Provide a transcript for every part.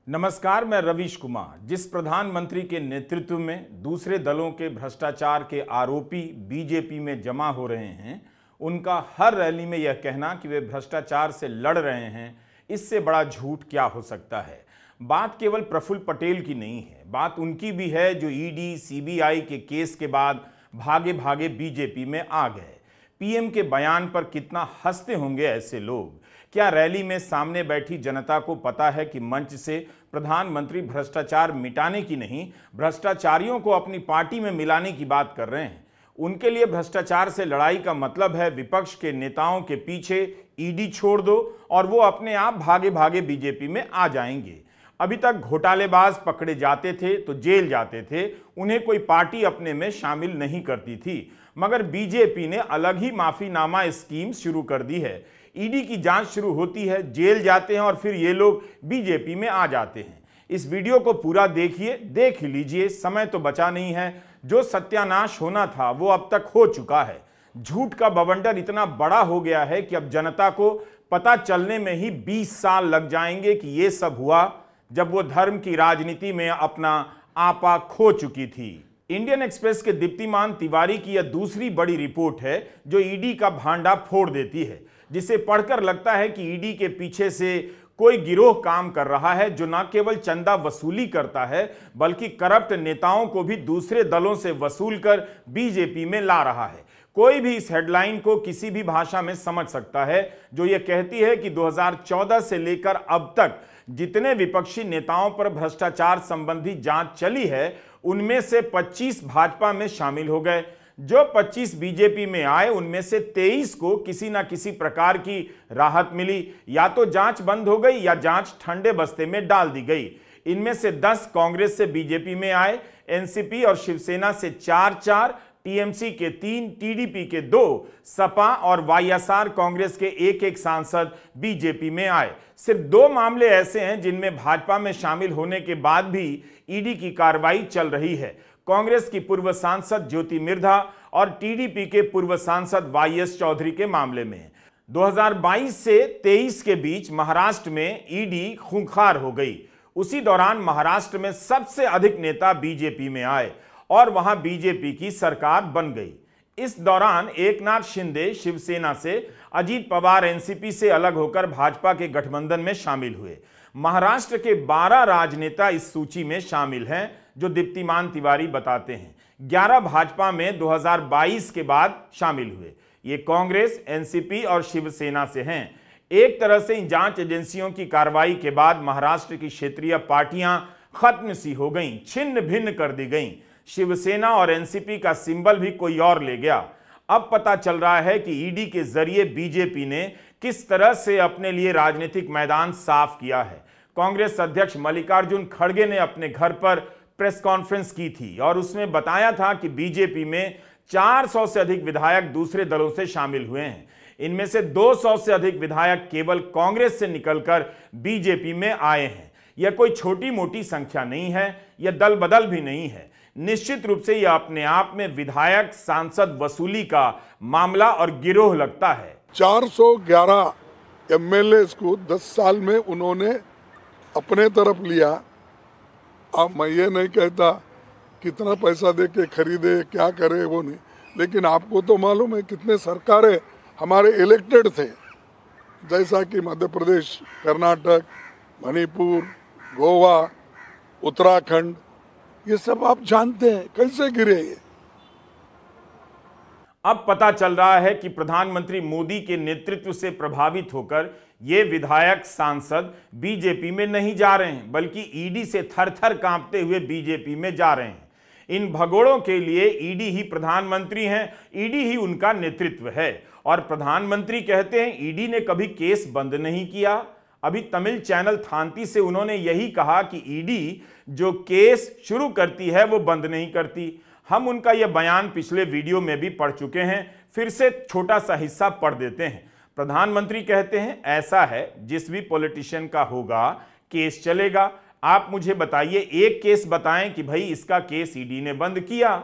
नमस्कार, मैं रवीश कुमार। जिस प्रधानमंत्री के नेतृत्व में दूसरे दलों के भ्रष्टाचार के आरोपी बीजेपी में जमा हो रहे हैं, उनका हर रैली में यह कहना कि वे भ्रष्टाचार से लड़ रहे हैं, इससे बड़ा झूठ क्या हो सकता है। बात केवल प्रफुल्ल पटेल की नहीं है, बात उनकी भी है जो ईडी सीबीआई के केस के बाद भागे भागे बीजेपी में आ गए। पीएम के बयान पर कितना हंसते होंगे ऐसे लोग। क्या रैली में सामने बैठी जनता को पता है कि मंच से प्रधानमंत्री भ्रष्टाचार मिटाने की नहीं, भ्रष्टाचारियों को अपनी पार्टी में मिलाने की बात कर रहे हैं। उनके लिए भ्रष्टाचार से लड़ाई का मतलब है विपक्ष के नेताओं के पीछे ईडी छोड़ दो और वो अपने आप भागे भागे बीजेपी में आ जाएंगे। अभी तक घोटालेबाज पकड़े जाते थे तो जेल जाते थे, उन्हें कोई पार्टी अपने में शामिल नहीं करती थी। मगर बीजेपी ने अलग ही माफीनामा स्कीम शुरू कर दी है। ईडी की जांच शुरू होती है, जेल जाते हैं और फिर ये लोग बीजेपी में आ जाते हैं। इस वीडियो को पूरा देखिए, देख लीजिए, समय तो बचा नहीं है। जो सत्यानाश होना था वो अब तक हो चुका है। झूठ का बवंडर इतना बड़ा हो गया है कि अब जनता को पता चलने में ही 20 साल लग जाएंगे कि ये सब हुआ जब वो धर्म की राजनीति में अपना आपा खो चुकी थी। इंडियन एक्सप्रेस के दीप्तिमान तिवारी की यह दूसरी बड़ी रिपोर्ट है जो ईडी का भांडा फोड़ देती है, जिसे पढ़कर लगता है कि ईडी के पीछे से कोई गिरोह काम कर रहा है जो न केवल चंदा वसूली करता है बल्कि करप्ट नेताओं को भी दूसरे दलों से वसूल कर बीजेपी में ला रहा है। कोई भी इस हेडलाइन को किसी भी भाषा में समझ सकता है जो ये कहती है कि 2014 से लेकर अब तक जितने विपक्षी नेताओं पर भ्रष्टाचार संबंधी जांच चली है उनमें से 25 भाजपा में शामिल हो गए। जो 25 बीजेपी में आए उनमें से 23 को किसी ना किसी प्रकार की राहत मिली, या तो जांच बंद हो गई या जांच ठंडे बस्ते में डाल दी गई। इनमें से 10 कांग्रेस से बीजेपी में आए, एनसीपी और शिवसेना से 4-4, टीएमसी के 3, टीडीपी के 2, सपा और वाईएसआर कांग्रेस के 1-1 सांसद बीजेपी में आए। सिर्फ 2 मामले ऐसे हैं जिनमें भाजपा में शामिल होने के बाद भी ईडी की कार्रवाई चल रही है। कांग्रेस की पूर्व सांसद ज्योति मिर्धा और टीडीपी के पूर्व सांसद वाईएस चौधरी के मामले में 2022 से 23 के बीच महाराष्ट्र में ईडी खूंखार हो गई। उसी दौरान महाराष्ट्र में सबसे अधिक नेता बीजेपी में आए और वहां बीजेपी की सरकार बन गई। इस दौरान एकनाथ शिंदे शिवसेना से, अजीत पवार एनसीपी से अलग होकर भाजपा के गठबंधन में शामिल हुए। महाराष्ट्र के 12 राजनेता इस सूची में शामिल हैं जो दीप्तिमान तिवारी बताते हैं। 11 भाजपा में 2022 के बाद शामिल हुए। ये कांग्रेस, एनसीपी और शिवसेना से हैं। एक तरह से इन जांच एजेंसियों की कार्रवाई के बाद महाराष्ट्र की क्षेत्रीय पार्टियां खत्म सी हो गईं, छिन्न भिन्न कर दी गईं। शिवसेना और एनसीपी का सिंबल भी कोई और ले गया। अब पता चल रहा है कि ईडी के जरिए बीजेपी ने किस तरह से अपने लिए राजनीतिक मैदान साफ किया है। कांग्रेस अध्यक्ष मल्लिकार्जुन खड़गे ने अपने घर पर प्रेस कॉन्फ्रेंस की थी और उसमें बताया था कि बीजेपी में 400 से अधिक विधायक दूसरे दलों से शामिल हुए हैं। इनमें से 200 से अधिक विधायक केवल कांग्रेस से निकलकर बीजेपी में आए हैं। यह कोई छोटी मोटी संख्या नहीं है, यह दल बदल भी नहीं है। निश्चित रूप से यह अपने आप में विधायक सांसद वसूली का मामला और गिरोह लगता है। 411 एमएलए को 10 साल में उन्होंने अपने तरफ लिया। अब मैं ये नहीं कहता कितना पैसा दे के खरीदे, क्या करे वो नहीं, लेकिन आपको तो मालूम है कितने सरकारें हमारे इलेक्टेड थे, जैसा कि मध्य प्रदेश, कर्नाटक, मणिपुर, गोवा, उत्तराखंड, ये सब आप जानते हैं कैसे गिरे ये। अब पता चल रहा है कि प्रधानमंत्री मोदी के नेतृत्व से प्रभावित होकर ये विधायक सांसद बीजेपी में नहीं जा रहे हैं बल्कि ईडी से थर-थर कांपते हुए बीजेपी में जा रहे हैं। इन भगोड़ों के लिए ईडी ही प्रधानमंत्री हैं, ईडी ही उनका नेतृत्व है। और प्रधानमंत्री कहते हैं ईडी ने कभी केस बंद नहीं किया। अभी तमिल चैनल थांती से उन्होंने यही कहा कि ईडी जो केस शुरू करती है वो बंद नहीं करती। हम उनका यह बयान पिछले वीडियो में भी पढ़ चुके हैं, फिर से छोटा सा हिस्सा पढ़ देते हैं। प्रधानमंत्री कहते हैं ऐसा है जिस भी पॉलिटिशियन का होगा केस चलेगा। आप मुझे बताइए एक केस बताएं कि भाई इसका केस ईडी ने बंद किया।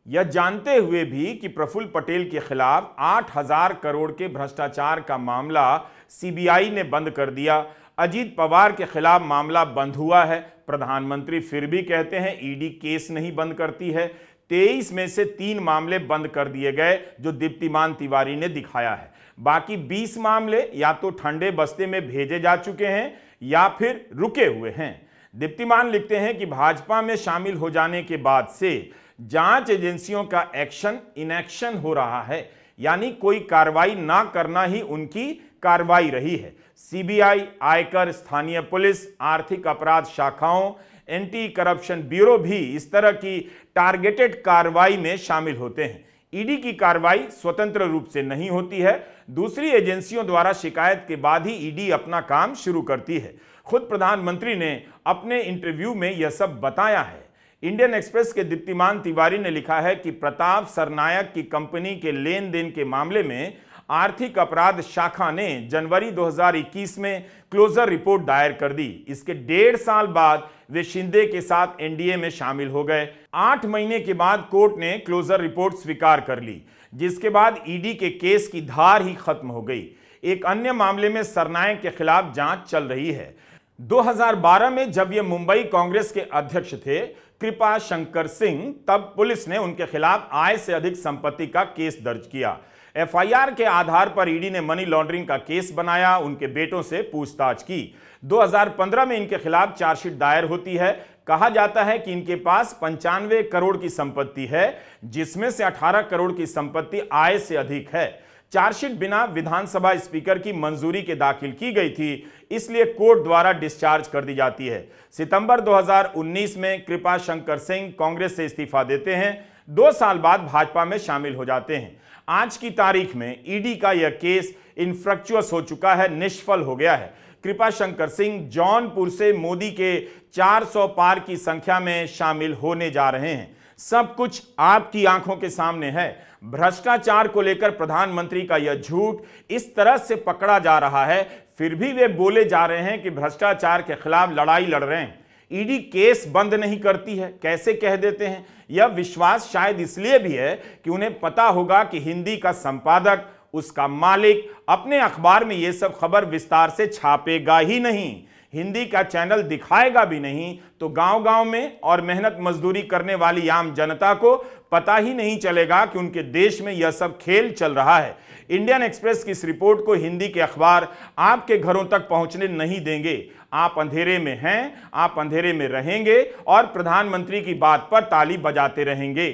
यह जानते हुए भी कि प्रफुल्ल पटेल के खिलाफ 8,000 करोड़ के भ्रष्टाचार का मामला सीबीआई ने बंद कर दिया। अजीत पवार के खिलाफ मामला बंद हुआ है। प्रधानमंत्री फिर भी कहते हैं ईडी केस नहीं बंद करती है। 23 में से 3 मामले बंद कर दिए गए जो दीप्तिमान तिवारी ने दिखाया है। बाकी 20 मामले या तो ठंडे बस्ते में भेजे जा चुके हैं या फिर रुके हुए हैं। दीप्तिमान लिखते हैं कि भाजपा में शामिल हो जाने के बाद से जांच एजेंसियों का एक्शन इनएक्शन हो रहा है, यानी कोई कार्रवाई ना करना ही उनकी कार्रवाई रही है। सीबीआई, आयकर, स्थानीय पुलिस, आर्थिक अपराध शाखाओं, एंटी करप्शन ब्यूरो भी इस तरह की टारगेटेड कार्रवाई में शामिल होते हैं। ईडी की कार्रवाई स्वतंत्र रूप से नहीं होती है, दूसरी एजेंसियों द्वारा शिकायत के बाद ही ईडी अपना काम शुरू करती है। खुद प्रधानमंत्री ने अपने इंटरव्यू में यह सब बताया है। इंडियन एक्सप्रेस के दीप्तिमान तिवारी ने लिखा है कि प्रताप सरनायक की कंपनी के लेन देन के मामले में आर्थिक अपराध शाखा ने जनवरी 2021 में क्लोजर रिपोर्ट दायर कर दी। इसके 1.5 साल बाद वे शिंदे के साथ एनडीए में शामिल हो गए। 8 महीने के बाद कोर्ट ने क्लोजर रिपोर्ट स्वीकार कर ली, जिसके बाद ईडी के केस की धार ही खत्म हो गई। एक अन्य मामले में सरनायक के खिलाफ जांच चल रही है। 2012 में जब ये मुंबई कांग्रेस के अध्यक्ष थे कृपा शंकर सिंह, तब पुलिस ने उनके खिलाफ आय से अधिक संपत्ति का केस दर्ज किया। एफआईआर के आधार पर ईडी ने मनी लॉन्ड्रिंग का केस बनाया, उनके बेटों से पूछताछ की। 2015 में इनके खिलाफ चार्जशीट दायर होती है। कहा जाता है कि इनके पास 95 करोड़ की संपत्ति है, जिसमें से 18 करोड़ की संपत्ति आय से अधिक है। चार्जशीट बिना विधानसभा स्पीकर की मंजूरी के दाखिल की गई थी, इसलिए कोर्ट द्वारा डिस्चार्ज कर दी जाती है। सितंबर 2019 में कृपा शंकर सिंह कांग्रेस से इस्तीफा देते हैं, 2 साल बाद भाजपा में शामिल हो जाते हैं। आज की तारीख में ईडी का यह केस इनफ्रक्चुअस हो चुका है, निष्फल हो गया है। कृपा शंकर सिंह जौनपुर से मोदी के 400 पार की संख्या में शामिल होने जा रहे हैं। सब कुछ आपकी आंखों के सामने है। भ्रष्टाचार को लेकर प्रधानमंत्री का यह झूठ इस तरह से पकड़ा जा रहा है, फिर भी वे बोले जा रहे हैं कि भ्रष्टाचार के खिलाफ लड़ाई लड़ रहे हैं। ईडी केस बंद नहीं करती है, कैसे कह देते हैं? यह विश्वास शायद इसलिए भी है कि उन्हें पता होगा कि हिंदी का संपादक, उसका मालिक अपने अखबार में यह सब खबर विस्तार से छापेगा ही नहीं, हिंदी का चैनल दिखाएगा भी नहीं, तो गांव-गांव में और मेहनत मजदूरी करने वाली आम जनता को पता ही नहीं चलेगा कि उनके देश में यह सब खेल चल रहा है। इंडियन एक्सप्रेस की इस रिपोर्ट को हिंदी के अखबार आपके घरों तक पहुंचने नहीं देंगे। आप अंधेरे में हैं, आप अंधेरे में रहेंगे और प्रधानमंत्री की बात पर ताली बजाते रहेंगे।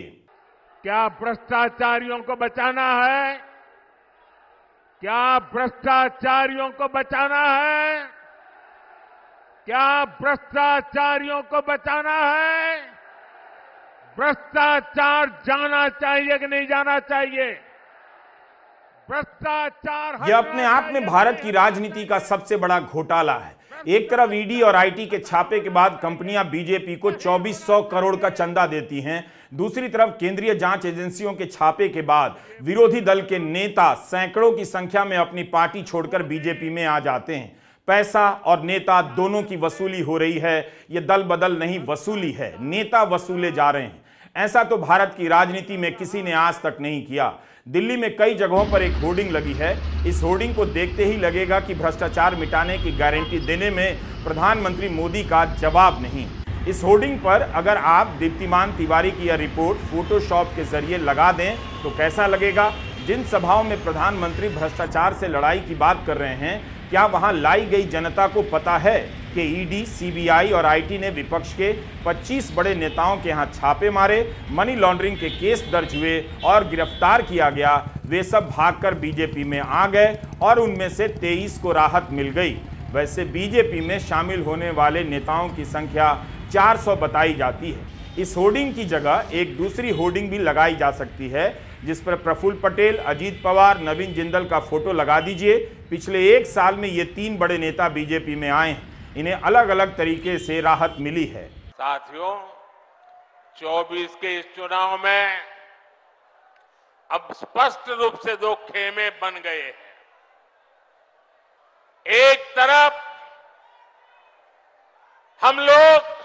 क्या भ्रष्टाचारियों को बचाना है? क्या भ्रष्टाचारियों को बचाना है? क्या भ्रष्टाचारियों को बचाना है? भ्रष्टाचार जाना चाहिए कि नहीं जाना चाहिए? भ्रष्टाचार यह अपने आप में भारत की राजनीति का सबसे बड़ा घोटाला है। एक तरफ ईडी और आईटी के छापे के बाद कंपनियां बीजेपी को 2400 करोड़ का चंदा देती हैं, दूसरी तरफ केंद्रीय जांच एजेंसियों के छापे के बाद विरोधी दल के नेता सैकड़ों की संख्या में अपनी पार्टी छोड़कर बीजेपी में आ जाते हैं। पैसा और नेता दोनों की वसूली हो रही है। यह दल बदल नहीं, वसूली है, नेता वसूले जा रहे हैं। ऐसा तो भारत की राजनीति में किसी ने आज तक नहीं किया। दिल्ली में कई जगहों पर एक होर्डिंग लगी है। इस होर्डिंग को देखते ही लगेगा कि भ्रष्टाचार मिटाने की गारंटी देने में प्रधानमंत्री मोदी का जवाब नहीं। इस होर्डिंग पर अगर आप दीप्तिमान तिवारी की यह रिपोर्ट फोटोशॉप के जरिए लगा दें तो कैसा लगेगा? जिन सभाओं में प्रधानमंत्री भ्रष्टाचार से लड़ाई की बात कर रहे हैं, क्या वहां लाई गई जनता को पता है कि ईडी, सीबीआई और आईटी ने विपक्ष के 25 बड़े नेताओं के यहां छापे मारे, मनी लॉन्ड्रिंग के केस दर्ज हुए और गिरफ्तार किया गया? वे सब भागकर बीजेपी में आ गए और उनमें से 23 को राहत मिल गई। वैसे बीजेपी में शामिल होने वाले नेताओं की संख्या 400 बताई जाती है। इस होर्डिंग की जगह एक दूसरी होर्डिंग भी लगाई जा सकती है, जिस पर प्रफुल्ल पटेल, अजीत पवार, नवीन जिंदल का फोटो लगा दीजिए। पिछले 1 साल में ये 3 बड़े नेता बीजेपी में आए हैं, इन्हें अलग अलग तरीके से राहत मिली है। साथियों, 24 के इस चुनाव में अब स्पष्ट रूप से 2 खेमे बन गए हैं। एक तरफ हम लोग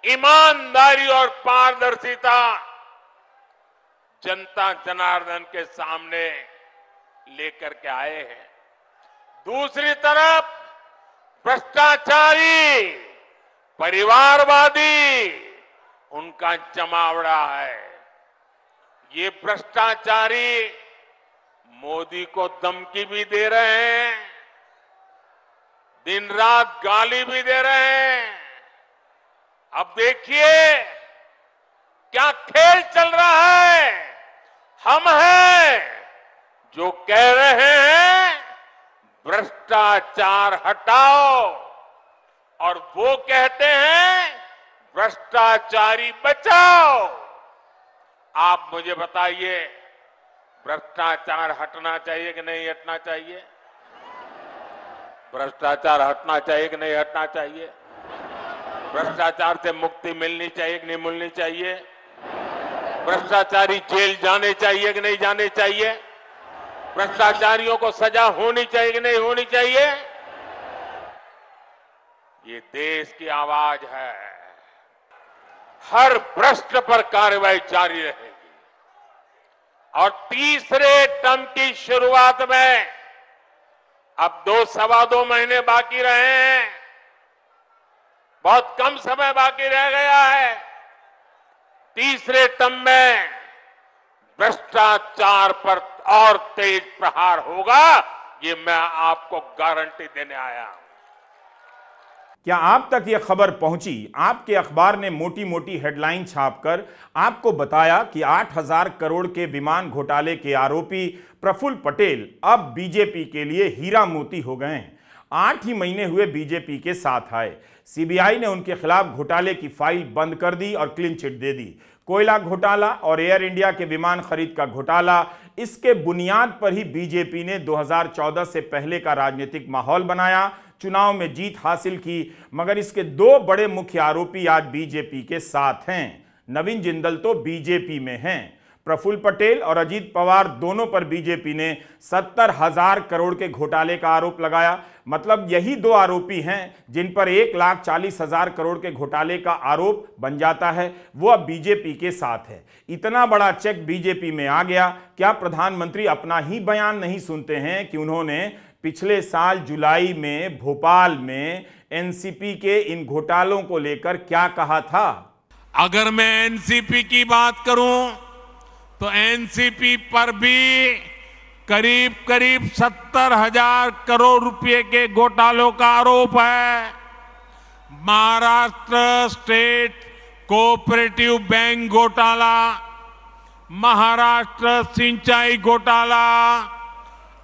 ईमानदारी और पारदर्शिता जनता जनार्दन के सामने लेकर के आए हैं। दूसरी तरफ भ्रष्टाचारी, परिवारवादी उनका जमावड़ा है। ये भ्रष्टाचारी मोदी को धमकी भी दे रहे हैं, दिन रात गाली भी दे रहे हैं। अब देखिए क्या खेल चल रहा है। हम हैं जो कह रहे हैं भ्रष्टाचार हटाओ, और वो कहते हैं भ्रष्टाचारी बचाओ। आप मुझे बताइए, भ्रष्टाचार हटना चाहिए कि नहीं हटना चाहिए? भ्रष्टाचार हटना चाहिए कि नहीं हटना चाहिए? भ्रष्टाचार से मुक्ति मिलनी चाहिए कि नहीं मिलनी चाहिए? भ्रष्टाचारी जेल जाने चाहिए कि नहीं जाने चाहिए? भ्रष्टाचारियों को सजा होनी चाहिए कि नहीं होनी चाहिए? ये देश की आवाज है। हर भ्रष्ट पर कार्रवाई जारी रहेगी। और तीसरे टर्म की शुरुआत में अब 2-2.25 महीने बाकी रहे हैं, बहुत कम समय बाकी रह गया है। तीसरे टर्म में भ्रष्टाचार पर और तेज प्रहार होगा, ये मैं आपको गारंटी देने आया हूं। क्या आप तक यह खबर पहुंची? आपके अखबार ने मोटी मोटी हेडलाइन छापकर आपको बताया कि 8,000 करोड़ के विमान घोटाले के आरोपी प्रफुल्ल पटेल अब बीजेपी के लिए हीरा मोती हो गए हैं। 8 ही महीने हुए बीजेपी के साथ आए। सीबीआई ने उनके खिलाफ घोटाले की फाइल बंद कर दी और क्लीन चिट दे दी। कोयला घोटाला और एयर इंडिया के विमान खरीद का घोटाला, इसके बुनियाद पर ही बीजेपी ने 2014 से पहले का राजनीतिक माहौल बनाया, चुनाव में जीत हासिल की। मगर इसके 2 बड़े मुख्य आरोपी आज बीजेपी के साथ हैं। नवीन जिंदल तो बीजेपी में हैं। प्रफुल्ल पटेल और अजीत पवार दोनों पर बीजेपी ने 70,000 करोड़ के घोटाले का आरोप लगाया। मतलब यही 2 आरोपी हैं जिन पर 1,40,000 करोड़ के घोटाले का आरोप बन जाता है, वो अब बीजेपी के साथ है। इतना बड़ा चेक बीजेपी में आ गया। क्या प्रधानमंत्री अपना ही बयान नहीं सुनते हैं कि उन्होंने पिछले साल जुलाई में भोपाल में एनसीपी के इन घोटालों को लेकर क्या कहा था? अगर मैं एनसीपी की बात करूं तो एनसीपी पर भी करीब 70,000 करोड़ रुपए के घोटालों का आरोप है। महाराष्ट्र स्टेट कोऑपरेटिव बैंक घोटाला, महाराष्ट्र सिंचाई घोटाला,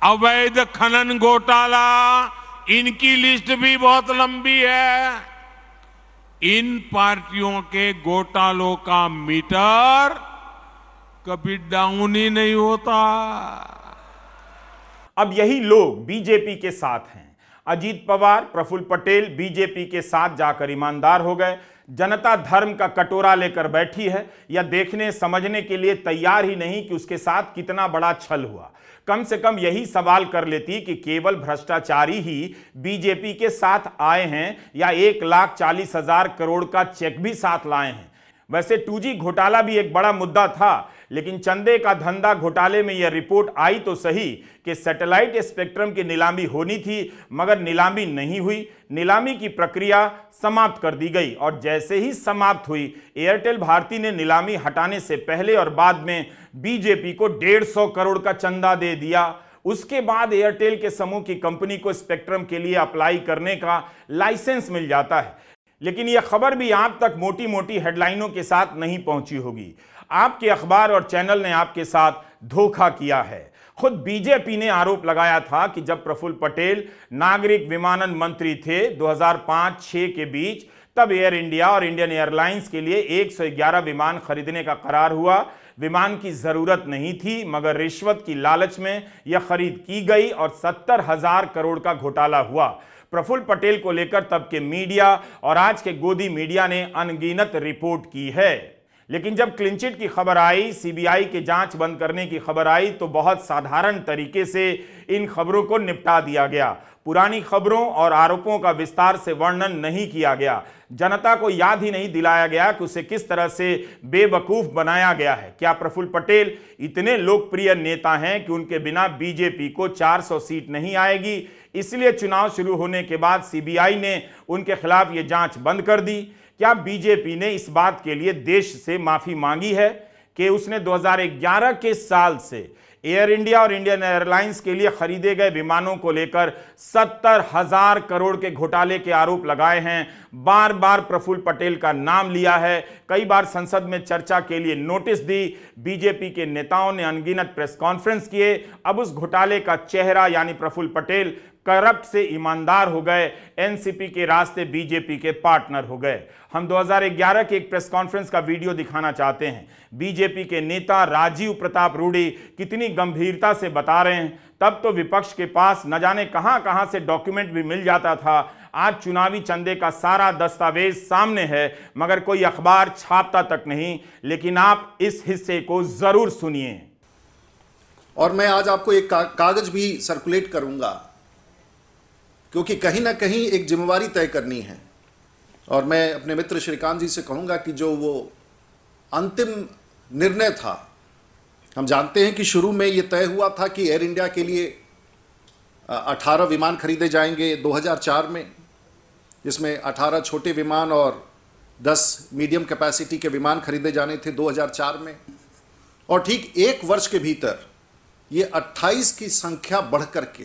अवैध खनन घोटाला, इनकी लिस्ट भी बहुत लंबी है। इन पार्टियों के घोटालों का मीटर कभी डाउन ही नहीं होता। अब यही लोग बीजेपी के साथ हैं। अजीत पवार, प्रफुल्ल पटेल बीजेपी के साथ जाकर ईमानदार हो गए। जनता धर्म का कटोरा लेकर बैठी है या देखने समझने के लिए तैयार ही नहीं कि उसके साथ कितना बड़ा छल हुआ। कम से कम यही सवाल कर लेती कि केवल भ्रष्टाचारी ही बीजेपी के साथ आए हैं या 1,40,000 करोड़ का चेक भी साथ लाए हैं। वैसे 2G घोटाला भी एक बड़ा मुद्दा था, लेकिन चंदे का धंधा घोटाले में यह रिपोर्ट आई तो सही कि सैटेलाइट स्पेक्ट्रम की नीलामी होनी थी, मगर नीलामी नहीं हुई। नीलामी की प्रक्रिया समाप्त कर दी गई और जैसे ही समाप्त हुई, एयरटेल भारती ने नीलामी हटाने से पहले और बाद में बीजेपी को 150 करोड़ का चंदा दे दिया। उसके बाद एयरटेल के समूह की कंपनी को स्पेक्ट्रम के लिए अप्लाई करने का लाइसेंस मिल जाता है। लेकिन यह खबर भी आप तक मोटी मोटी हेडलाइनों के साथ नहीं पहुंची होगी। आपके अखबार और चैनल ने आपके साथ धोखा किया है। खुद बीजेपी ने आरोप लगाया था कि जब प्रफुल्ल पटेल नागरिक विमानन मंत्री थे 2005-06 के बीच, तब एयर इंडिया और इंडियन एयरलाइंस के लिए 111 विमान खरीदने का करार हुआ। विमान की जरूरत नहीं थी, मगर रिश्वत की लालच में यह खरीद की गई और 70,000 करोड़ का घोटाला हुआ। प्रफुल्ल पटेल को लेकर तब के मीडिया और आज के गोदी मीडिया ने अनगिनत रिपोर्ट की है। लेकिन जब क्लीनचिट की खबर आई, सीबीआई के जांच बंद करने की खबर आई, तो बहुत साधारण तरीके से इन खबरों को निपटा दिया गया। पुरानी खबरों और आरोपों का विस्तार से वर्णन नहीं किया गया। जनता को याद ही नहीं दिलाया गया कि उसे किस तरह से बेवकूफ बनाया गया है। क्या प्रफुल्ल पटेल इतने लोकप्रिय नेता हैं कि उनके बिना बीजेपी को 400 सीट नहीं आएगी, इसलिए चुनाव शुरू होने के बाद सीबीआई ने उनके खिलाफ ये जांच बंद कर दी? क्या बीजेपी ने इस बात के लिए देश से माफी मांगी है कि उसने 2011 के साल से एयर इंडिया और इंडियन एयरलाइंस के लिए खरीदे गए विमानों को लेकर 70,000 करोड़ के घोटाले के आरोप लगाए हैं? बार बार प्रफुल्ल पटेल का नाम लिया है, कई बार संसद में चर्चा के लिए नोटिस दी, बीजेपी के नेताओं ने अनगिनत प्रेस कॉन्फ्रेंस किए। अब उस घोटाले का चेहरा यानी प्रफुल्ल पटेल करप्ट से ईमानदार हो गए, एनसीपी के रास्ते बीजेपी के पार्टनर हो गए। हम 2011 के एक प्रेस कॉन्फ्रेंस का वीडियो दिखाना चाहते हैं। बीजेपी के नेता राजीव प्रताप रूडी कितनी गंभीरता से बता रहे हैं। तब तो विपक्ष के पास न जाने कहां से डॉक्यूमेंट भी मिल जाता था। आज चुनावी चंदे का सारा दस्तावेज सामने है, मगर कोई अखबार छापता तक नहीं। लेकिन आप इस हिस्से को जरूर सुनिए। और मैं आज आपको एक कागज भी सर्कुलेट करूंगा, क्योंकि कहीं ना कहीं एक जिम्मेवारी तय करनी है। और मैं अपने मित्र श्रीकांत जी से कहूंगा कि जो वो अंतिम निर्णय था, हम जानते हैं कि शुरू में ये तय हुआ था कि एयर इंडिया के लिए 18 विमान खरीदे जाएंगे 2004 में, जिसमें 18 छोटे विमान और 10 मीडियम कैपेसिटी के विमान खरीदे जाने थे 2004 में। और ठीक एक वर्ष के भीतर ये 28 की संख्या बढ़ करके,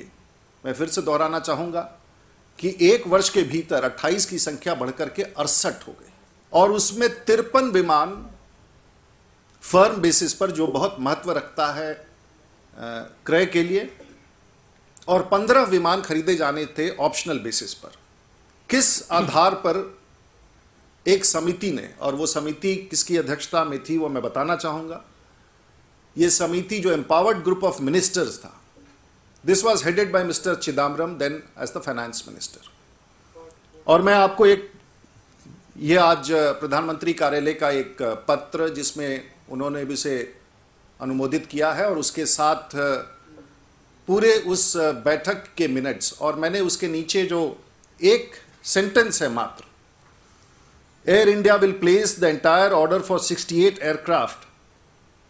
मैं फिर से दोहराना चाहूँगा कि एक वर्ष के भीतर 28 की संख्या बढ़कर के 68 हो गई। और उसमें 53 विमान फर्म बेसिस पर, जो बहुत महत्व रखता है क्रय के लिए, और 15 विमान खरीदे जाने थे ऑप्शनल बेसिस पर। किस आधार पर एक समिति ने, और वो समिति किसकी अध्यक्षता में थी वो मैं बताना चाहूँगा। ये समिति जो एम्पावर्ड ग्रुप ऑफ मिनिस्टर्स था, this was headed by mister Chidambaram, then as the finance minister. और मैं आपको ये आज प्रधानमंत्री कार्यालय का एक पत्र, जिसमें उन्होंने भी इसे अनुमोदित किया है, और उसके साथ पूरे उस बैठक के मिनट्स, और मैंने उसके नीचे जो एक सेंटेंस है मात्र, air India will place the entire order for 68 aircraft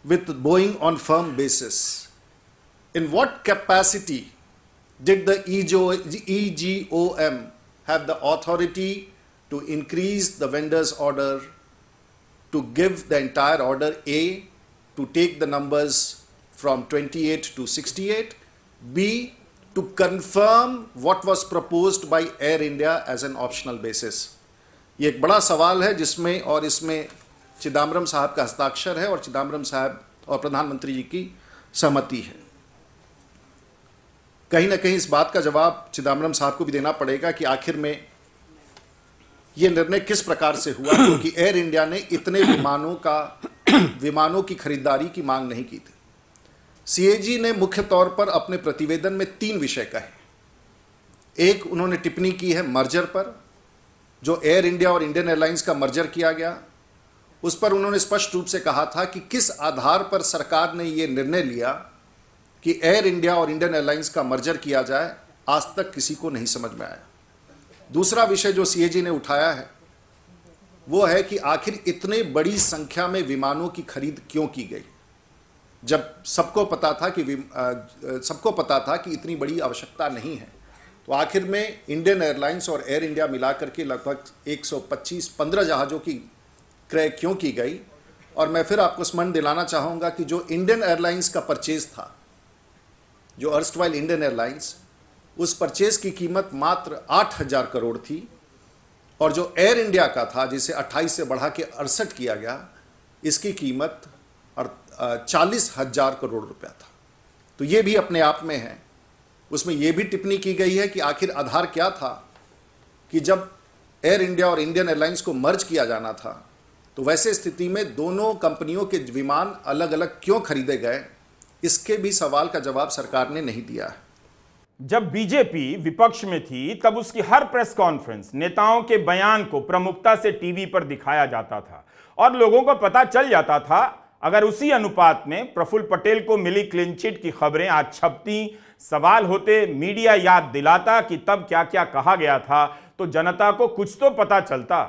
with Boeing on firm basis. In what capacity did the EGOM have the authority to increase the vendor's order, to give the entire order A, to take the numbers from 28 to 68, B, to confirm what was proposed by Air India as an optional basis? ये एक बड़ा सवाल है जिसमें, और इसमें चिदम्बरम साहब का हस्ताक्षर है और चिदम्बरम साहब और प्रधानमंत्री जी की सहमति है। कहीं ना कहीं इस बात का जवाब चिदम्बरम साहब को भी देना पड़ेगा कि आखिर में यह निर्णय किस प्रकार से हुआ, क्योंकि एयर इंडिया ने इतने विमानों की खरीदारी की मांग नहीं की थी। सीएजी ने मुख्य तौर पर अपने प्रतिवेदन में 3 विषय कहे। एक, उन्होंने टिप्पणी की है मर्जर पर, जो एयर इंडिया और इंडियन एयरलाइंस का मर्जर किया गया। उस पर उन्होंने स्पष्ट रूप से कहा था कि किस आधार पर सरकार ने यह निर्णय लिया कि एयर इंडिया और इंडियन एयरलाइंस का मर्जर किया जाए, आज तक किसी को नहीं समझ में आया। दूसरा विषय जो सीएजी ने उठाया है वो है कि आखिर इतने बड़ी संख्या में विमानों की खरीद क्यों की गई, जब सबको पता था कि इतनी बड़ी आवश्यकता नहीं है। तो आखिर में इंडियन एयरलाइंस और एयर इंडिया मिलाकर के लगभग 125-15 जहाज़ों की क्रय क्यों की गई। और मैं फिर आपको स्मरण दिलाना चाहूँगा कि जो इंडियन एयरलाइंस का परचेज था, जो अर्स्टवाइल इंडियन एयरलाइंस, उस परचेज की कीमत मात्र 8,000 करोड़ थी, और जो एयर इंडिया का था, जिसे 28 से बढ़ा के 68 किया गया, इसकी कीमत 40,000 करोड़ रुपया था। तो ये भी अपने आप में है। उसमें यह भी टिप्पणी की गई है कि आखिर आधार क्या था कि जब एयर इंडिया और इंडियन एयरलाइंस को मर्ज किया जाना था, तो वैसे स्थिति में दोनों कंपनियों के विमान अलग अलग क्यों खरीदे गए, इसके भी सवाल का जवाब सरकार ने नहीं दिया है। जब बीजेपी विपक्ष में थी तब उसकी हर प्रेस कॉन्फ्रेंस, नेताओं के बयान को प्रमुखता से टीवी पर दिखाया जाता था और लोगों को पता चल जाता था। अगर उसी अनुपात में प्रफुल्ल पटेल को मिली क्लीन चिट की खबरें आज छपती, सवाल होते, मीडिया याद दिलाता कि तब क्या क्या कहा गया था, तो जनता को कुछ तो पता चलता।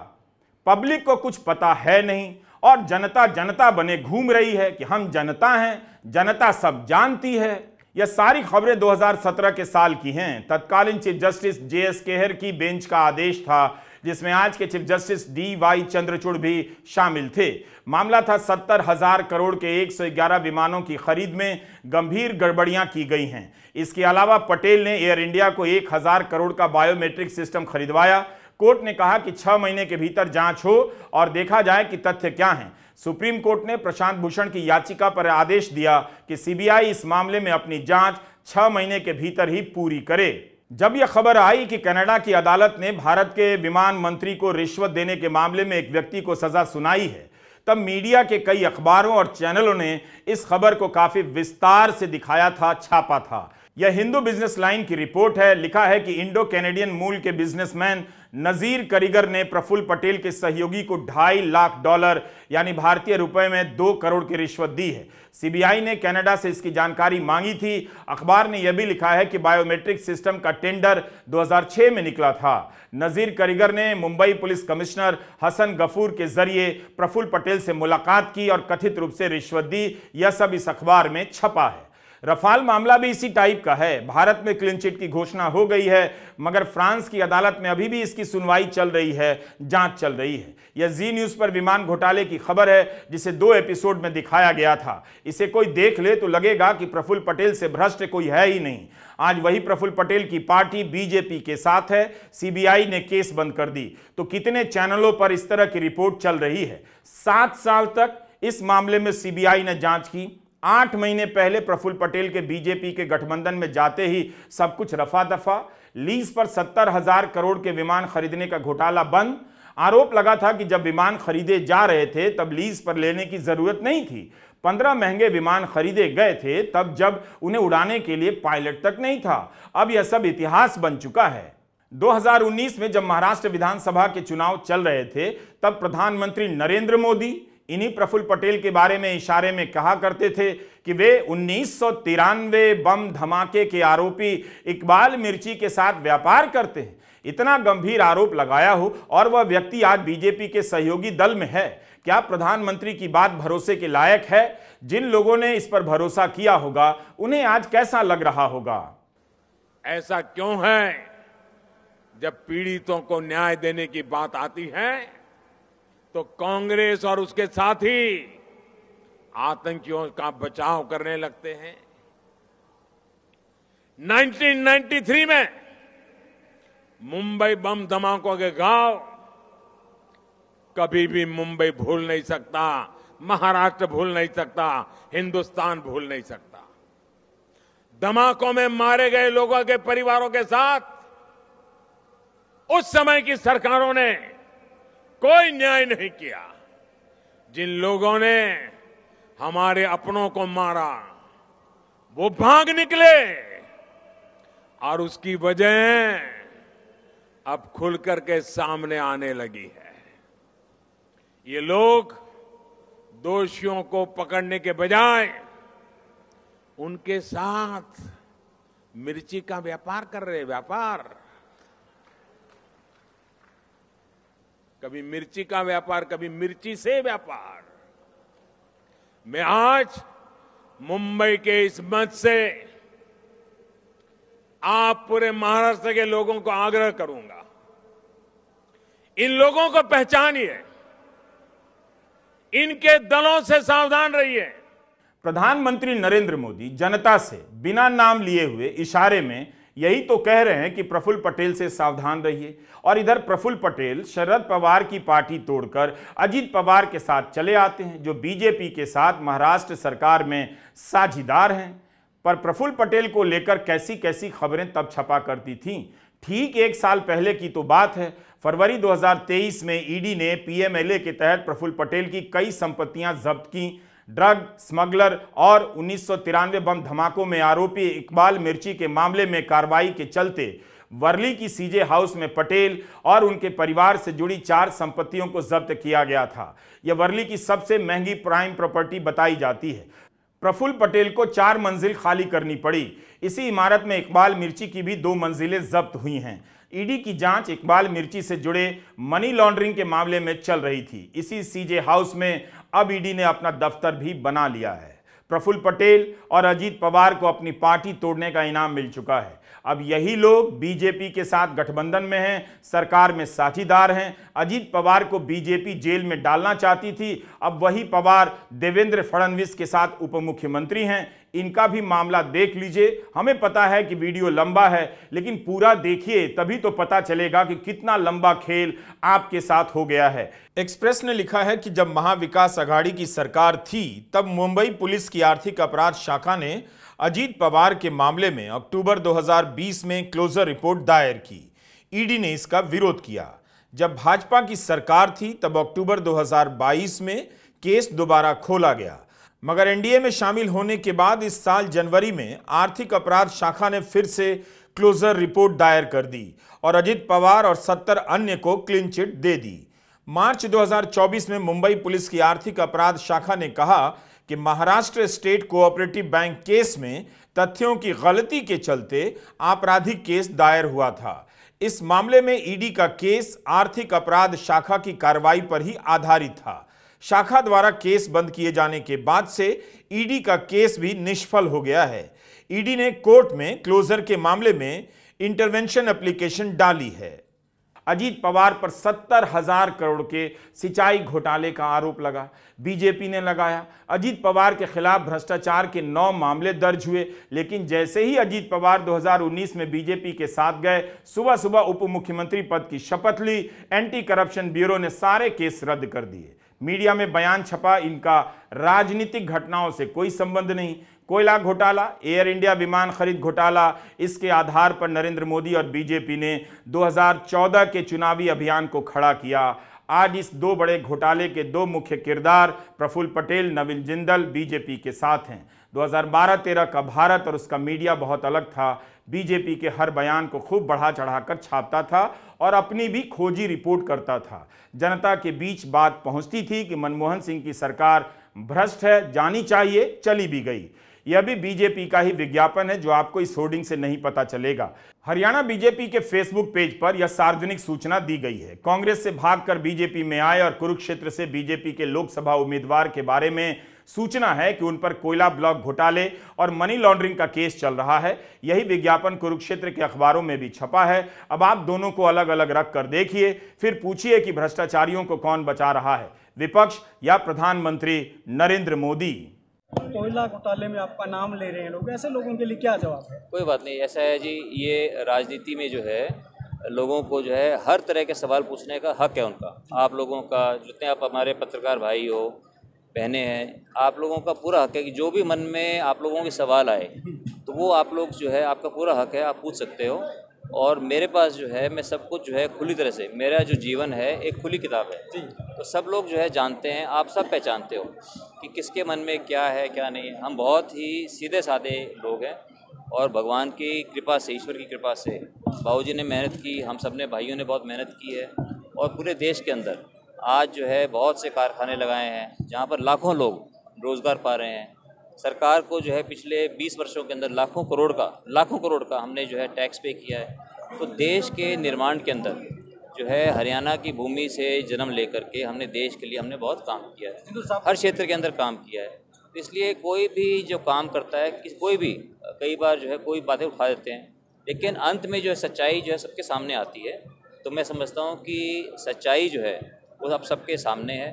पब्लिक को कुछ पता है नहीं और जनता जनता बने घूम रही है कि हम जनता हैं, जनता सब जानती है। यह सारी खबरें 2017 के साल की हैं। तत्कालीन चीफ जस्टिस JS केहर की बेंच का आदेश था जिसमें आज के चीफ जस्टिस DY चंद्रचूड़ भी शामिल थे। मामला था 70,000 करोड़ के 111 विमानों की खरीद में गंभीर गड़बड़ियां की गई हैं। इसके अलावा पटेल ने एयर इंडिया को 1,000 करोड़ का बायोमेट्रिक सिस्टम खरीदवाया। कोर्ट ने कहा कि 6 महीने के भीतर जांच हो और देखा जाए कि तथ्य क्या हैं। सुप्रीम कोर्ट ने प्रशांत भूषण की याचिका पर आदेश दिया कि CBI इस मामले में अपनी जांच 6 महीने के भीतर ही पूरी करे। जब यह खबर आई कि कनाडा की अदालत ने भारत के विमान मंत्री को रिश्वत देने के मामले में एक व्यक्ति को सजा सुनाई है, तब मीडिया के कई अखबारों और चैनलों ने इस खबर को काफी विस्तार से दिखाया था, छापा था। यह हिंदू बिजनेस लाइन की रिपोर्ट है। लिखा है कि इंडो कैनेडियन मूल के बिजनेसमैन नजीर करिगर ने प्रफुल्ल पटेल के सहयोगी को $2.5 लाख यानी भारतीय रुपए में 2 करोड़ की रिश्वत दी है। CBI ने कनाडा से इसकी जानकारी मांगी थी। अखबार ने यह भी लिखा है कि बायोमेट्रिक सिस्टम का टेंडर 2006 में निकला था। नजीर करिगर ने मुंबई पुलिस कमिश्नर हसन गफूर के जरिए प्रफुल्ल पटेल से मुलाकात की और कथित रूप से रिश्वत दी। यह सब इस अखबार में छपा है। रफाल मामला भी इसी टाइप का है। भारत में क्लीन चिट की घोषणा हो गई है, मगर फ्रांस की अदालत में अभी भी इसकी सुनवाई चल रही है, जांच चल रही है। यह जी न्यूज पर विमान घोटाले की खबर है जिसे 2 एपिसोड में दिखाया गया था। इसे कोई देख ले तो लगेगा कि प्रफुल्ल पटेल से भ्रष्ट कोई है ही नहीं। आज वही प्रफुल्ल पटेल की पार्टी बीजेपी के साथ है। CBI ने केस बंद कर दी। तो कितने चैनलों पर इस तरह की रिपोर्ट चल रही है। 7 साल तक इस मामले में CBI ने जांच की। 8 महीने पहले प्रफुल्ल पटेल के बीजेपी के गठबंधन में जाते ही सब कुछ रफा दफा। लीज पर 70,000 करोड़ के विमान खरीदने का घोटाला बंद। आरोप लगा था कि जब विमान खरीदे जा रहे थे तब लीज पर लेने की जरूरत नहीं थी। 15 महंगे विमान खरीदे गए थे तब जब उन्हें उड़ाने के लिए पायलट तक नहीं था। अब यह सब इतिहास बन चुका है। 2019 में जब महाराष्ट्र विधानसभा के चुनाव चल रहे थे तब प्रधानमंत्री नरेंद्र मोदी इन्हीं प्रफुल्ल पटेल के बारे में इशारे में कहा करते थे कि वे 1993 बम धमाके के आरोपी इकबाल मिर्ची के साथ व्यापार करते हैं। इतना गंभीर आरोप लगाया हो और वह व्यक्ति आज बीजेपी के सहयोगी दल में है। क्या प्रधानमंत्री की बात भरोसे के लायक है? जिन लोगों ने इस पर भरोसा किया होगा उन्हें आज कैसा लग रहा होगा? ऐसा क्यों है जब पीड़ितों को न्याय देने की बात आती है तो कांग्रेस और उसके साथी आतंकियों का बचाव करने लगते हैं? 1993 में मुंबई बम धमाकों के घाव कभी भी मुंबई भूल नहीं सकता, महाराष्ट्र भूल नहीं सकता, हिंदुस्तान भूल नहीं सकता। धमाकों में मारे गए लोगों के परिवारों के साथ उस समय की सरकारों ने कोई न्याय नहीं किया। जिन लोगों ने हमारे अपनों को मारा वो भाग निकले और उसकी वजह अब खुलकर के सामने आने लगी है। ये लोग दोषियों को पकड़ने के बजाय उनके साथ मिर्ची का व्यापार कर रहे। व्यापार, कभी मिर्ची का व्यापार, कभी मिर्ची से व्यापार। मैं आज मुंबई के इस मंच से आप पूरे महाराष्ट्र के लोगों को आग्रह करूंगा, इन लोगों को पहचानिए, इनके दलों से सावधान रहिए। प्रधानमंत्री नरेंद्र मोदी जनता से बिना नाम लिए हुए इशारे में यही तो कह रहे हैं कि प्रफुल्ल पटेल से सावधान रहिए। और इधर प्रफुल्ल पटेल शरद पवार की पार्टी तोड़कर अजीत पवार के साथ चले आते हैं, जो बीजेपी के साथ महाराष्ट्र सरकार में साझीदार हैं। पर प्रफुल्ल पटेल को लेकर कैसी कैसी खबरें तब छपा करती थीं। ठीक 1 साल पहले की तो बात है। फरवरी 2023 में ईडी ने PMLA के तहत प्रफुल्ल पटेल की कई संपत्तियां जब्त की। ड्रग स्मगलर और 1993 बम धमाकों में आरोपी इकबाल मिर्ची के मामले में कार्रवाई के चलते वर्ली की सीजे हाउस में पटेल और उनके परिवार से जुड़ी 4 संपत्तियों को जब्त किया गया था। यह वर्ली की सबसे महंगी प्राइम प्रॉपर्टी बताई जाती है। प्रफुल्ल पटेल को 4 मंजिल खाली करनी पड़ी। इसी इमारत में इकबाल मिर्ची की भी 2 मंजिलें जब्त हुई हैं। ईडी की जांच इकबाल मिर्ची से जुड़े मनी लॉन्ड्रिंग के मामले में चल रही थी। इसी सीजे हाउस में अब ईडी ने अपना दफ्तर भी बना लिया है। प्रफुल्ल पटेल और अजीत पवार को अपनी पार्टी तोड़ने का इनाम मिल चुका है। अब यही लोग बीजेपी के साथ गठबंधन में हैं, सरकार में साझीदार हैं। अजीत पवार को बीजेपी जेल में डालना चाहती थी, अब वही पवार देवेंद्र फडणवीस के साथ उप मुख्यमंत्री हैं। इनका भी मामला देख लीजिए। हमें पता है कि वीडियो लंबा है, लेकिन पूरा देखिए तभी तो पता चलेगा कि कितना लंबा खेल आपके साथ हो गया है। एक्सप्रेस ने लिखा है कि जब महाविकास अघाड़ी की सरकार थी तब मुंबई पुलिस की आर्थिक अपराध शाखा ने अजीत पवार के मामले में अक्टूबर 2020 में क्लोजर रिपोर्ट दायर की। ईडी ने इसका विरोध किया। जब भाजपा की सरकार थी तब अक्टूबर 2022 में केस दोबारा खोला गया, मगर एनडीए में शामिल होने के बाद इस साल जनवरी में आर्थिक अपराध शाखा ने फिर से क्लोजर रिपोर्ट दायर कर दी और अजीत पवार और 70 अन्य को क्लीन चिट दे दी। मार्च 2024 में मुंबई पुलिस की आर्थिक अपराध शाखा ने कहा कि Maharashtra state cooperative bank case में तथ्यों की गलती के चलते आपराधिक केस दायर हुआ था। इस मामले में ईडी का केस आर्थिक अपराध शाखा की कार्रवाई पर ही आधारित था। शाखा द्वारा केस बंद किए जाने के बाद से ईडी का केस भी निष्फल हो गया है। ईडी ने कोर्ट में क्लोजर के मामले में इंटरवेंशन एप्लीकेशन डाली है। अजीत पवार पर 70,000 करोड़ के सिंचाई घोटाले का आरोप लगा, बीजेपी ने लगाया। अजीत पवार के खिलाफ भ्रष्टाचार के 9 मामले दर्ज हुए, लेकिन जैसे ही अजीत पवार 2019 में बीजेपी के साथ गए, सुबह सुबह उप मुख्यमंत्री पद की शपथ ली। एंटी करप्शन ब्यूरो ने सारे केस रद्द कर दिए। मीडिया में बयान छपा, इनका राजनीतिक घटनाओं से कोई संबंध नहीं। कोयला घोटाला, एयर इंडिया विमान खरीद घोटाला, इसके आधार पर नरेंद्र मोदी और बीजेपी ने 2014 के चुनावी अभियान को खड़ा किया। आज इस 2 बड़े घोटाले के 2 मुख्य किरदार प्रफुल्ल पटेल, नवीन जिंदल बीजेपी के साथ हैं। 2012-13 का भारत और उसका मीडिया बहुत अलग था। बीजेपी के हर बयान को खूब बढ़ा चढ़ाकर छापता था और अपनी भी खोजी रिपोर्ट करता था। जनता के बीच बात पहुंचती थी कि मनमोहन सिंह की सरकार भ्रष्ट है, जानी चाहिए, चली भी गई। यह भी बीजेपी का ही विज्ञापन है जो आपको इस होर्डिंग से नहीं पता चलेगा। हरियाणा बीजेपी के फेसबुक पेज पर यह सार्वजनिक सूचना दी गई है। कांग्रेस से भागकर बीजेपी में आए और कुरुक्षेत्र से बीजेपी के लोकसभा उम्मीदवार के बारे में सूचना है कि उन पर कोयला ब्लॉक घोटाले और मनी लॉन्ड्रिंग का केस चल रहा है। यही विज्ञापन कुरुक्षेत्र के अखबारों में भी छपा है। अब आप दोनों को अलग अलग रख कर देखिए, फिर पूछिए कि भ्रष्टाचारियों को कौन बचा रहा है, विपक्ष या प्रधानमंत्री नरेंद्र मोदी। कोयला घोटाले में आपका नाम ले रहे हैं लोग, ऐसे लोगों के लिए क्या जवाब है? कोई बात नहीं, ऐसा है जी, ये राजनीति में जो है लोगों को जो है हर तरह के सवाल पूछने का हक है उनका। आप लोगों का, जितने आप हमारे पत्रकार भाई हो, बहनें हैं, आप लोगों का पूरा हक है कि जो भी मन में आप लोगों के सवाल आए तो वो आप लोग जो है, आपका पूरा हक है, आप पूछ सकते हो। और मेरे पास जो है, मैं सब कुछ जो है खुली तरह से, मेरा जो जीवन है एक खुली किताब है, तो सब लोग जो है जानते हैं, आप सब पहचानते हो कि किसके मन में क्या है क्या नहीं है। हम बहुत ही सीधे साधे लोग हैं और भगवान की कृपा से, ईश्वर की कृपा से बाबूजी ने मेहनत की, हम सब ने भाइयों ने बहुत मेहनत की है और पूरे देश के अंदर आज जो है बहुत से कारखाने लगाए हैं जहाँ पर लाखों लोग रोज़गार पा रहे हैं। सरकार को जो है पिछले 20 वर्षों के अंदर लाखों करोड़ का हमने जो है टैक्स पे किया है। तो देश के निर्माण के अंदर जो है हरियाणा की भूमि से जन्म लेकर के हमने देश के लिए हमने बहुत काम किया है, हर क्षेत्र के अंदर काम किया है। इसलिए कोई भी जो काम करता है, कोई भी कई बार जो है कोई बातें उठा देते हैं, लेकिन अंत में जो है सच्चाई जो है सबके सामने आती है। तो मैं समझता हूँ कि सच्चाई जो है वो अब सबके सामने है।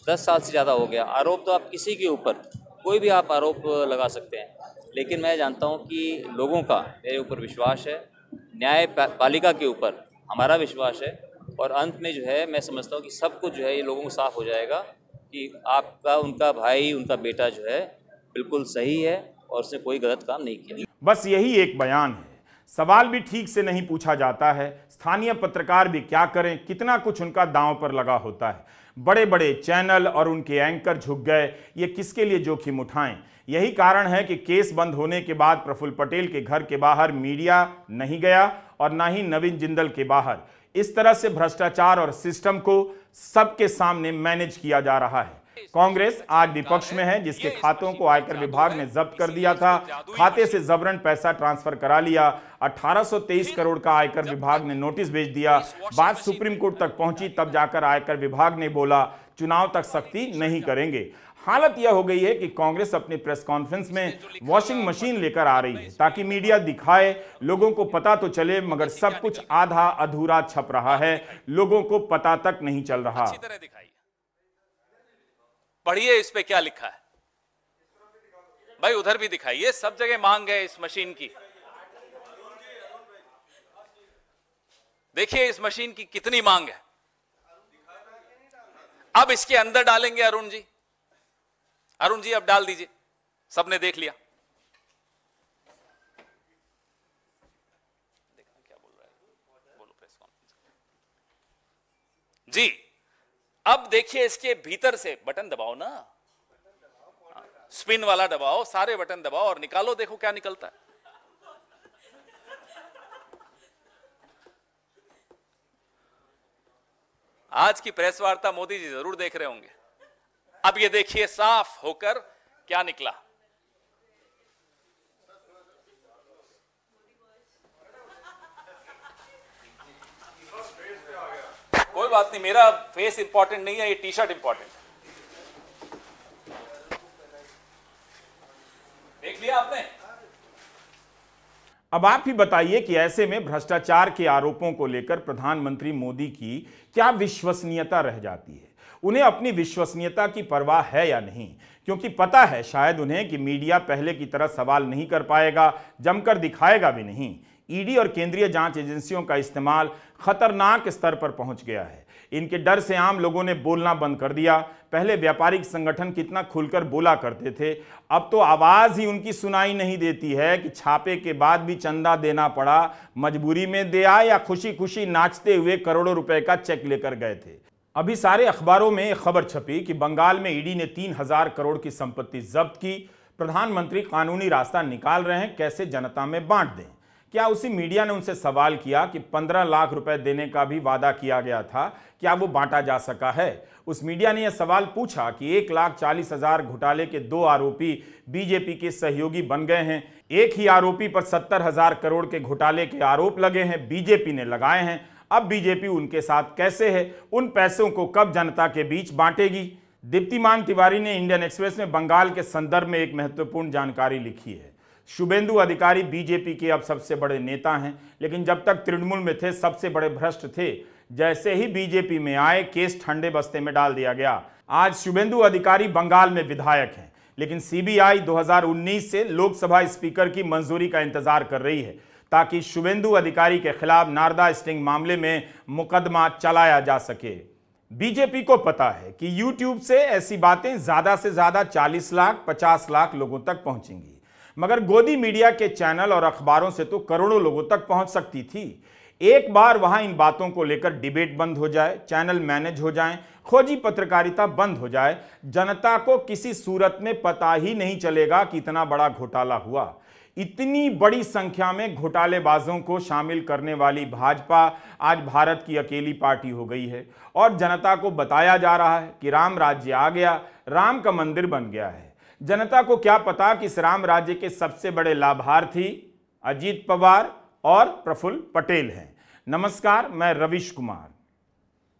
10 साल से ज़्यादा हो गया। आरोप तो आप किसी के ऊपर कोई भी आप आरोप लगा सकते हैं, लेकिन मैं जानता हूं कि लोगों का मेरे ऊपर विश्वास है, न्यायपालिका के ऊपर हमारा विश्वास है और अंत में जो है मैं समझता हूं कि सब कुछ जो है ये लोगों को साफ हो जाएगा कि आपका, उनका भाई, उनका बेटा जो है बिल्कुल सही है और उसने कोई गलत काम नहीं किया। बस यही एक बयान है। सवाल भी ठीक से नहीं पूछा जाता है। स्थानीय पत्रकार भी क्या करें, कितना कुछ उनका दांव पर लगा होता है। बड़े बड़े चैनल और उनके एंकर झुक गए, ये किसके लिए जोखिम उठाएं। यही कारण है कि केस बंद होने के बाद प्रफुल्ल पटेल के घर के बाहर मीडिया नहीं गया और ना ही नवीन जिंदल के बाहर। इस तरह से भ्रष्टाचार और सिस्टम को सबके सामने मैनेज किया जा रहा है। कांग्रेस आज विपक्ष में है, जिसके खातों को आयकर विभाग ने जब्त कर दिया था। खाते से जबरन पैसा ट्रांसफर करा लिया। 1823 करोड़ का आयकर विभाग ने नोटिस भेज दिया। बात सुप्रीम कोर्ट तक पहुंची, तब जाकर आयकर विभाग ने बोला चुनाव तक सख्ती नहीं करेंगे। हालत यह हो गई है कि कांग्रेस अपनी प्रेस कॉन्फ्रेंस में वॉशिंग मशीन लेकर आ रही है ताकि मीडिया दिखाए, लोगों को पता तो चले, मगर सब कुछ आधा अधूरा छप रहा है, लोगों को पता तक नहीं चल रहा। अच्छी तरह दिखाइए, पढ़िए इस पे क्या लिखा है भाई, उधर भी दिखाइए, सब जगह मांग है इस मशीन की। देखिए इस मशीन की कितनी मांग है। अब इसके अंदर डालेंगे अरुण जी, अरुण जी अब डाल दीजिए, सबने देख लिया। देखना क्या बोल रहा है, बोलो प्रेस कॉन्फ्रेंस जी। अब देखिए इसके भीतर से बटन दबाओ ना, स्पिन वाला दबाओ, सारे बटन दबाओ और निकालो, देखो क्या निकलता है। आज की प्रेस वार्ता मोदी जी जरूर देख रहे होंगे। अब ये देखिए साफ होकर क्या निकला। कोई बात नहीं, मेरा फेस इंपॉर्टेंट नहीं है, ये टी शर्ट इंपॉर्टेंट है। देख लिया आपने। अब आप ही बताइए कि ऐसे में भ्रष्टाचार के आरोपों को लेकर प्रधानमंत्री मोदी की क्या विश्वसनीयता रह जाती है। उन्हें अपनी विश्वसनीयता की परवाह है या नहीं, क्योंकि पता है शायद उन्हें कि मीडिया पहले की तरह सवाल नहीं कर पाएगा, जमकर दिखाएगा भी नहीं। ईडी और केंद्रीय जांच एजेंसियों का इस्तेमाल खतरनाक स्तर पर पहुंच गया है। इनके डर से आम लोगों ने बोलना बंद कर दिया। पहले व्यापारिक संगठन कितना खुलकर बोला करते थे, अब तो आवाज ही उनकी सुनाई नहीं देती है कि छापे के बाद भी चंदा देना पड़ा, मजबूरी में दे आए या खुशी खुशी नाचते हुए करोड़ों रुपए का चेक लेकर गए थे। अभी सारे अखबारों में एक खबर छपी कि बंगाल में ईडी ने 3000 करोड़ की संपत्ति जब्त की। प्रधानमंत्री कानूनी रास्ता निकाल रहे हैं, कैसे जनता में बांट दें। क्या उसी मीडिया ने उनसे सवाल किया कि 15 लाख रुपए देने का भी वादा किया गया था, क्या वो बांटा जा सका है? उस मीडिया ने यह सवाल पूछा कि 1,40,000 घोटाले के 2 आरोपी बीजेपी के सहयोगी बन गए हैं। एक ही आरोपी पर 70,000 करोड़ के घोटाले के आरोप लगे हैं, बीजेपी ने लगाए हैं। अब बीजेपी उनके साथ कैसे है, उन पैसों को कब जनता के बीच बांटेगी? दीप्तिमान तिवारी ने इंडियन एक्सप्रेस में बंगाल के संदर्भ में एक महत्वपूर्ण जानकारी लिखी है। शुभेंदु अधिकारी बीजेपी के अब सबसे बड़े नेता हैं, लेकिन जब तक तृणमूल में थे सबसे बड़े भ्रष्ट थे। जैसे ही बीजेपी में आए, केस ठंडे बस्ते में डाल दिया गया। आज शुभेंदु अधिकारी बंगाल में विधायक हैं, लेकिन सीबीआई 2019 से लोकसभा स्पीकर की मंजूरी का इंतजार कर रही है ताकि शुभेंदु अधिकारी के खिलाफ नारदा स्टिंग मामले में मुकदमा चलाया जा सके। बीजेपी को पता है कि यूट्यूब से ऐसी बातें ज्यादा से ज्यादा 40 लाख 50 लाख लोगों तक पहुंचेंगी, मगर गोदी मीडिया के चैनल और अखबारों से तो करोड़ों लोगों तक पहुंच सकती थी। एक बार वहां इन बातों को लेकर डिबेट बंद हो जाए, चैनल मैनेज हो जाएं, खोजी पत्रकारिता बंद हो जाए, जनता को किसी सूरत में पता ही नहीं चलेगा कि इतना बड़ा घोटाला हुआ। इतनी बड़ी संख्या में घोटालेबाजों को शामिल करने वाली भाजपा आज भारत की अकेली पार्टी हो गई है और जनता को बताया जा रहा है कि राम राज्य आ गया, राम का मंदिर बन गया है। जनता को क्या पता कि इस राम राज्य के सबसे बड़े लाभार्थी अजीत पवार और प्रफुल्ल पटेल हैं। नमस्कार, मैं रविश कुमार।